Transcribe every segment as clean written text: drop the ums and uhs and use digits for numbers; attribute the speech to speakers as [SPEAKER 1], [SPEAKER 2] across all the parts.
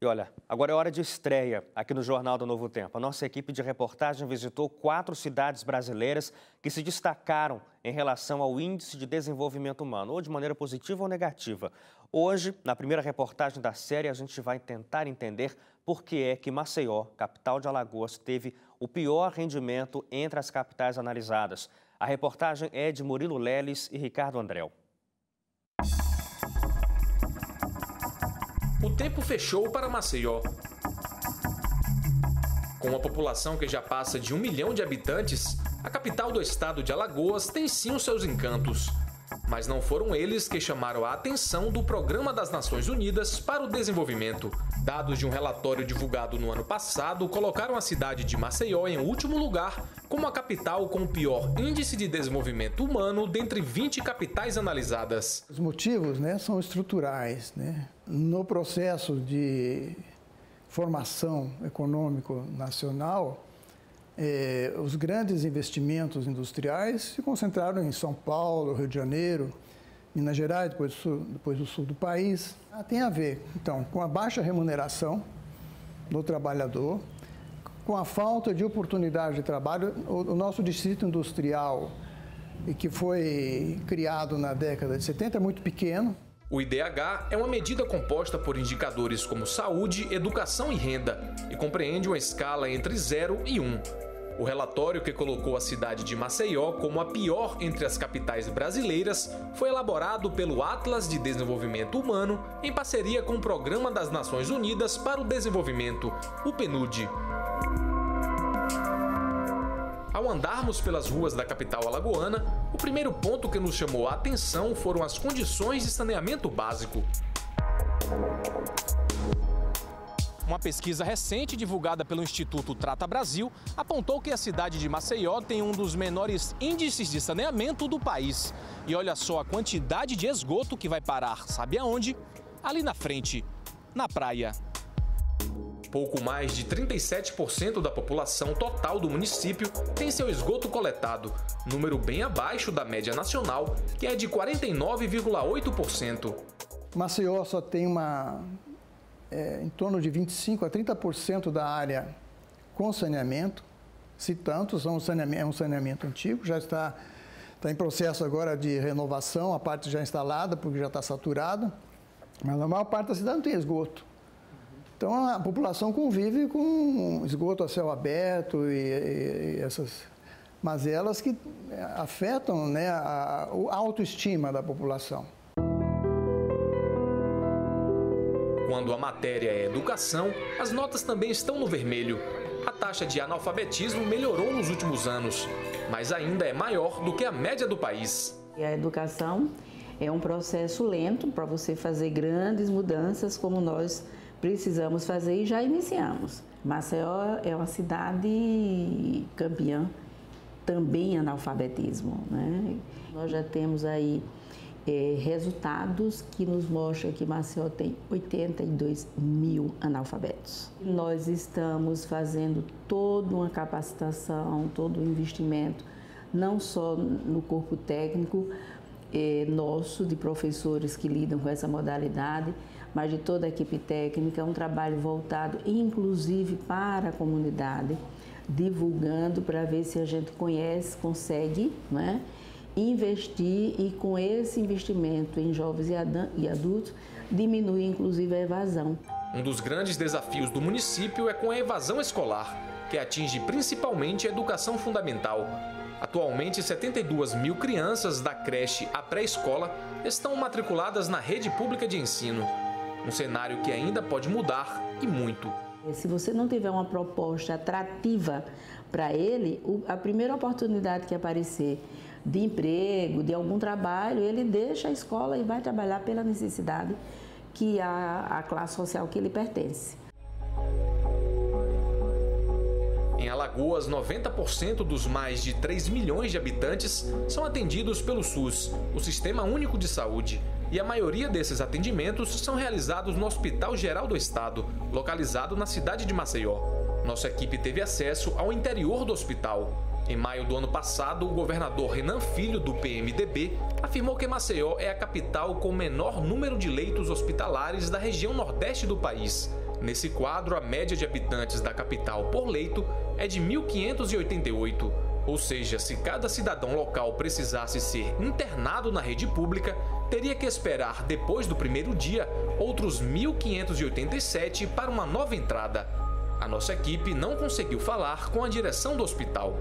[SPEAKER 1] E olha, agora é hora de estreia aqui no Jornal do Novo Tempo. A nossa equipe de reportagem visitou 4 cidades brasileiras que se destacaram em relação ao Índice de Desenvolvimento Humano, ou de maneira positiva ou negativa. Hoje, na primeira reportagem da série, a gente vai tentar entender por que é que Maceió, capital de Alagoas, teve o pior rendimento entre as capitais analisadas. A reportagem é de Murilo Leles e Ricardo Andréu.
[SPEAKER 2] O tempo fechou para Maceió. Com uma população que já passa de 1 milhão de habitantes, a capital do estado de Alagoas tem sim os seus encantos. Mas não foram eles que chamaram a atenção do Programa das Nações Unidas para o Desenvolvimento. Dados de um relatório divulgado no ano passado colocaram a cidade de Maceió em último lugar como a capital com o pior índice de desenvolvimento humano dentre 20 capitais analisadas.
[SPEAKER 3] Os motivos, são estruturais. No processo de formação econômico nacional, os grandes investimentos industriais se concentraram em São Paulo, Rio de Janeiro, Minas Gerais, depois o sul do país. Tem a ver, então, com a baixa remuneração do trabalhador, com a falta de oportunidade de trabalho. O nosso distrito industrial, que foi criado na década de 70, é muito pequeno.
[SPEAKER 2] O IDH é uma medida composta por indicadores como saúde, educação e renda, e compreende uma escala entre 0 e 1. O relatório que colocou a cidade de Maceió como a pior entre as capitais brasileiras foi elaborado pelo Atlas de Desenvolvimento Humano em parceria com o Programa das Nações Unidas para o Desenvolvimento, o PNUD. Ao andarmos pelas ruas da capital alagoana, o primeiro ponto que nos chamou a atenção foram as condições de saneamento básico. Uma pesquisa recente divulgada pelo Instituto Trata Brasil apontou que a cidade de Maceió tem um dos menores índices de saneamento do país. E olha só a quantidade de esgoto que vai parar, sabe aonde? Ali na frente, na praia. Pouco mais de 37% da população total do município tem seu esgoto coletado, número bem abaixo da média nacional, que é de 49,8%.
[SPEAKER 3] Maceió só tem em torno de 25% a 30% da área com saneamento, se tanto, é um saneamento antigo, já está em processo agora de renovação, a parte já instalada, porque já está saturada, mas a maior parte da cidade não tem esgoto. Então a população convive com esgoto a céu aberto e essas mazelas que afetam a autoestima da população.
[SPEAKER 2] Quando a matéria é educação, as notas também estão no vermelho. A taxa de analfabetismo melhorou nos últimos anos, mas ainda é maior do que a média do país.
[SPEAKER 4] A educação é um processo lento para você fazer grandes mudanças como nós precisamos fazer e já iniciamos. Maceió é uma cidade campeã também em analfabetismo. Nós já temos aí resultados que nos mostram que Maceió tem 82 mil analfabetos. Nós estamos fazendo toda uma capacitação, todo um investimento, não só no corpo técnico nosso, de professores que lidam com essa modalidade, mas de toda a equipe técnica, um trabalho voltado inclusive para a comunidade, divulgando para ver se a gente conhece, consegue, investir e com esse investimento em jovens e adultos, diminuir inclusive a evasão.
[SPEAKER 2] Um dos grandes desafios do município é com a evasão escolar, que atinge principalmente a educação fundamental. Atualmente, 72 mil crianças da creche à pré-escola estão matriculadas na rede pública de ensino. Um cenário que ainda pode mudar e muito.
[SPEAKER 4] Se você não tiver uma proposta atrativa para ele, a primeira oportunidade que aparecer de emprego, de algum trabalho, ele deixa a escola e vai trabalhar pela necessidade que a classe social que ele pertence.
[SPEAKER 2] Em Alagoas, 90% dos mais de 3 milhões de habitantes são atendidos pelo SUS, o Sistema Único de Saúde. E a maioria desses atendimentos são realizados no Hospital Geral do Estado, localizado na cidade de Maceió. Nossa equipe teve acesso ao interior do hospital. Em maio do ano passado, o governador Renan Filho, do PMDB, afirmou que Maceió é a capital com o menor número de leitos hospitalares da região nordeste do país, Nesse quadro, a média de habitantes da capital por leito é de 1.588, ou seja, se cada cidadão local precisasse ser internado na rede pública, teria que esperar, depois do primeiro dia, outros 1.587 para uma nova entrada. A nossa equipe não conseguiu falar com a direção do hospital.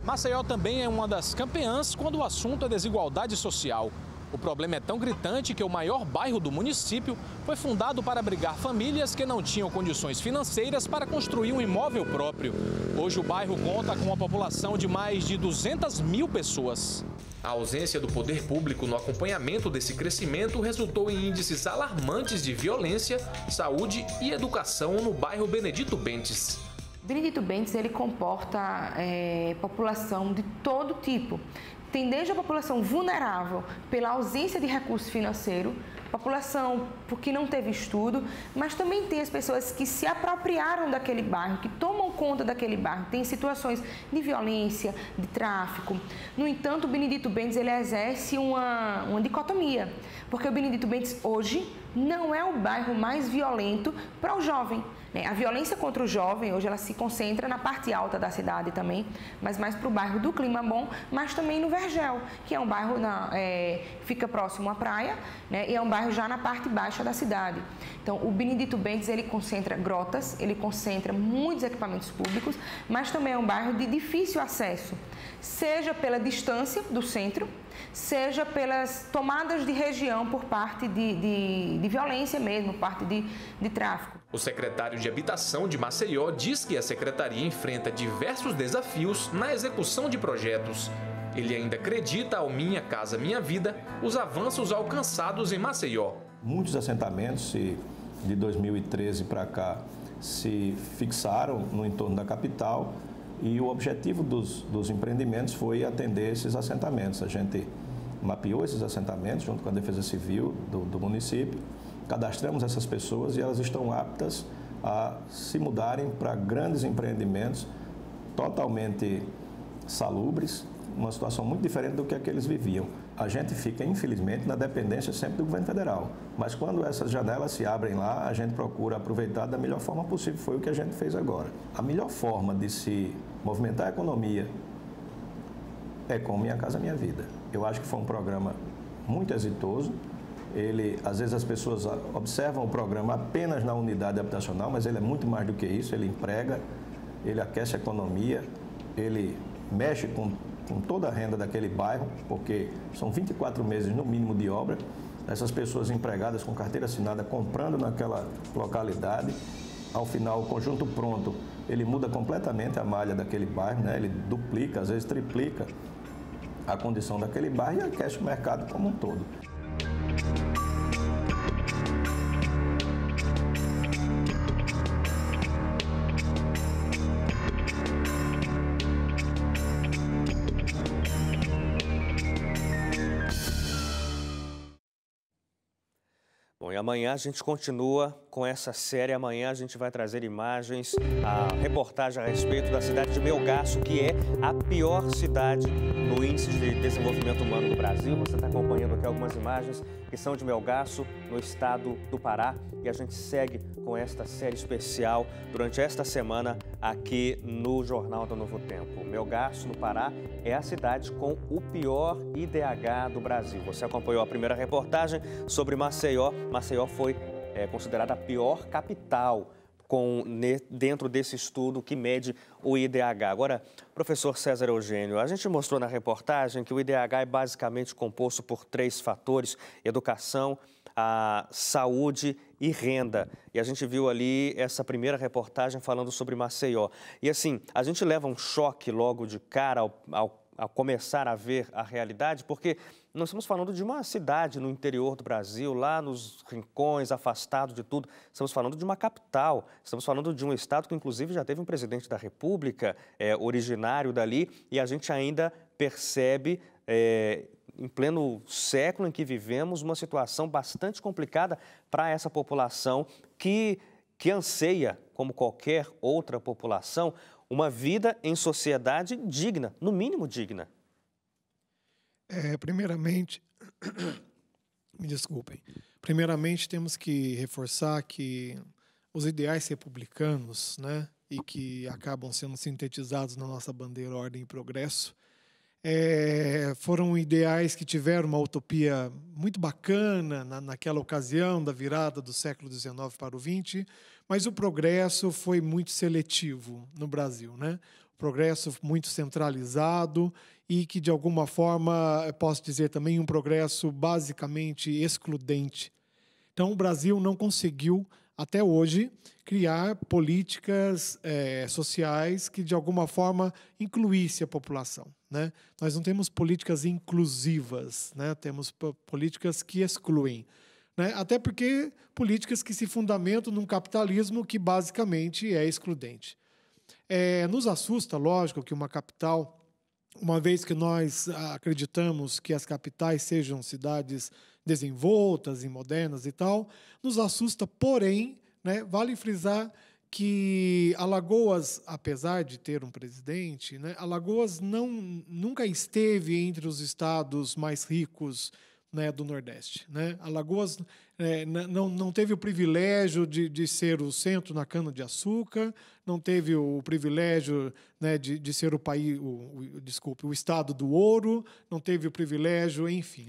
[SPEAKER 2] Maceió também é uma das campeãs quando o assunto é desigualdade social. O problema é tão gritante que o maior bairro do município foi fundado para abrigar famílias que não tinham condições financeiras para construir um imóvel próprio. Hoje o bairro conta com uma população de mais de 200 mil pessoas. A ausência do poder público no acompanhamento desse crescimento resultou em índices alarmantes de violência, saúde e educação no bairro Benedito Bentes.
[SPEAKER 5] Benedito Bentes ele comporta população de todo tipo. Tem desde a população vulnerável pela ausência de recurso financeiro, população porque não teve estudo, mas também tem as pessoas que se apropriaram daquele bairro, que tomam conta daquele bairro, tem situações de violência, de tráfico. No entanto, o Benedito Bentes ele exerce uma dicotomia, porque o Benedito Bentes hoje não é o bairro mais violento para o jovem. A violência contra o jovem, hoje ela se concentra na parte alta da cidade também, mas mais para o bairro do Clima Bom, mas também no Vergel, que é um bairro fica próximo à praia, né, e é um bairro já na parte baixa da cidade. Então, o Benedito Bentes, ele concentra grotas, ele concentra muitos equipamentos públicos, mas também é um bairro de difícil acesso, seja pela distância do centro, seja pelas tomadas de região por parte de violência mesmo, parte de tráfico.
[SPEAKER 2] O secretário de Habitação de Maceió diz que a secretaria enfrenta diversos desafios na execução de projetos. Ele ainda acredita ao Minha Casa Minha Vida os avanços alcançados em Maceió.
[SPEAKER 6] Muitos assentamentos de 2013 para cá se fixaram no entorno da capital e o objetivo dos empreendimentos foi atender esses assentamentos. A gente mapeou esses assentamentos junto com a Defesa Civil do município, cadastramos essas pessoas e elas estão aptas a se mudarem para grandes empreendimentos totalmente salubres, uma situação muito diferente do que aqueles viviam. A gente fica, infelizmente, na dependência sempre do governo federal, mas quando essas janelas se abrem lá, a gente procura aproveitar da melhor forma possível, foi o que a gente fez agora. A melhor forma de se movimentar a economia é com Minha Casa Minha Vida. Eu acho que foi um programa muito exitoso. Às vezes as pessoas observam o programa apenas na unidade habitacional, mas ele é muito mais do que isso, ele emprega, ele aquece a economia, ele mexe com toda a renda daquele bairro, porque são 24 meses no mínimo de obra, essas pessoas empregadas com carteira assinada comprando naquela localidade, ao final o conjunto pronto, ele muda completamente a malha daquele bairro, né? Ele duplica, às vezes triplica a condição daquele bairro e aquece o mercado como um todo.
[SPEAKER 1] Bom, e amanhã a gente continua com essa série. Amanhã a gente vai trazer imagens, a reportagem a respeito da cidade de Melgaço, que é a pior cidade no índice de desenvolvimento humano do Brasil. Você está acompanhando aqui algumas imagens que são de Melgaço, no estado do Pará. E a gente segue com esta série especial durante esta semana aqui no Jornal do Novo Tempo. Melgaço, no Pará, é a cidade com o pior IDH do Brasil. Você acompanhou a primeira reportagem sobre Maceió. Maceió foi considerada a pior capital dentro desse estudo que mede o IDH. Agora, professor César Eugênio, a gente mostrou na reportagem que o IDH é basicamente composto por 3 fatores: educação, a saúde e renda. E a gente viu ali essa primeira reportagem falando sobre Maceió. E assim, a gente leva um choque logo de cara ao começar a ver a realidade, porque nós estamos falando de uma cidade no interior do Brasil, lá nos rincões, afastado de tudo. Estamos falando de uma capital, estamos falando de um estado que inclusive já teve um presidente da República originário dali, e a gente ainda percebe, em pleno século em que vivemos, uma situação bastante complicada para essa população que anseia, como qualquer outra população, uma vida em sociedade digna, no mínimo digna.
[SPEAKER 7] Primeiramente, Me desculpem. Primeiramente, temos que reforçar que os ideais republicanos, né, e que acabam sendo sintetizados na nossa bandeira Ordem e Progresso, foram ideais que tiveram uma utopia muito bacana naquela ocasião da virada do século XIX para o XX, mas o progresso foi muito seletivo no Brasil, né? O progresso muito centralizado e que, de alguma forma, posso dizer também um progresso basicamente excludente. Então, o Brasil não conseguiu, até hoje, criar políticas sociais que, de alguma forma, incluísse a população, né? Nós não temos políticas inclusivas, né? Temos políticas que excluem, né? Até porque políticas que se fundamentam num capitalismo que, basicamente, é excludente. Nos assusta, lógico, que uma capital, uma vez que nós acreditamos que as capitais sejam cidades desenvoltas e modernas e tal, nos assusta, porém, né, vale frisar que Alagoas, apesar de ter um presidente, né, Alagoas nunca esteve entre os estados mais ricos, né, do Nordeste, né? Alagoas não teve o privilégio de ser o centro na cana-de-açúcar, não teve o privilégio, né, de ser o país, o estado do ouro, não teve o privilégio, enfim,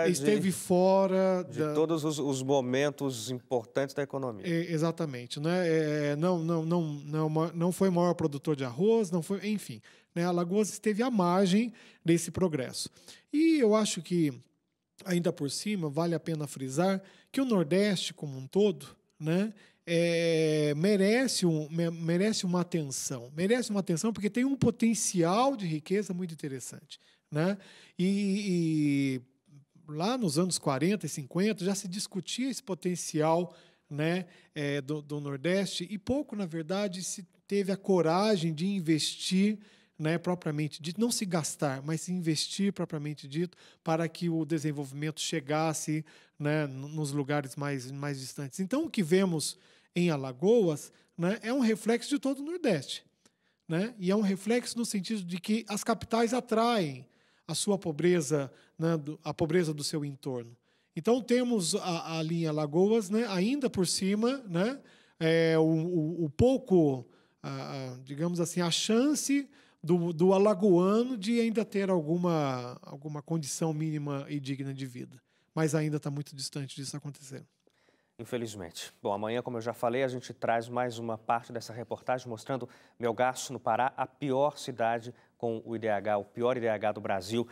[SPEAKER 1] Esteve fora
[SPEAKER 7] de
[SPEAKER 1] todos os momentos importantes da economia.
[SPEAKER 7] Exatamente, né? Não foi o maior produtor de arroz, não foi, enfim, né? Alagoas esteve à margem desse progresso. E eu acho que, ainda por cima, vale a pena frisar que o Nordeste como um todo, né, merece uma atenção. Merece uma atenção porque tem um potencial de riqueza muito interessante, né? E lá nos anos 40 e 50 já se discutia esse potencial, né, do Nordeste e pouco, na verdade, se teve a coragem de investir, né, propriamente dito, não se gastar, mas se investir propriamente dito para que o desenvolvimento chegasse, né, nos lugares mais distantes. Então, o que vemos em Alagoas, né, é um reflexo de todo o Nordeste, né, e é um reflexo no sentido de que as capitais atraem a sua pobreza, né, a pobreza do seu entorno. Então, temos ali em Alagoas, né, ainda por cima, né, o pouco, digamos assim, a chance do alagoano de ainda ter alguma condição mínima e digna de vida. Mas ainda está muito distante disso acontecer.
[SPEAKER 1] Infelizmente. Bom, amanhã, como eu já falei, a gente traz mais uma parte dessa reportagem mostrando Melgaço, no Pará, a pior cidade com o IDH, o pior IDH do Brasil.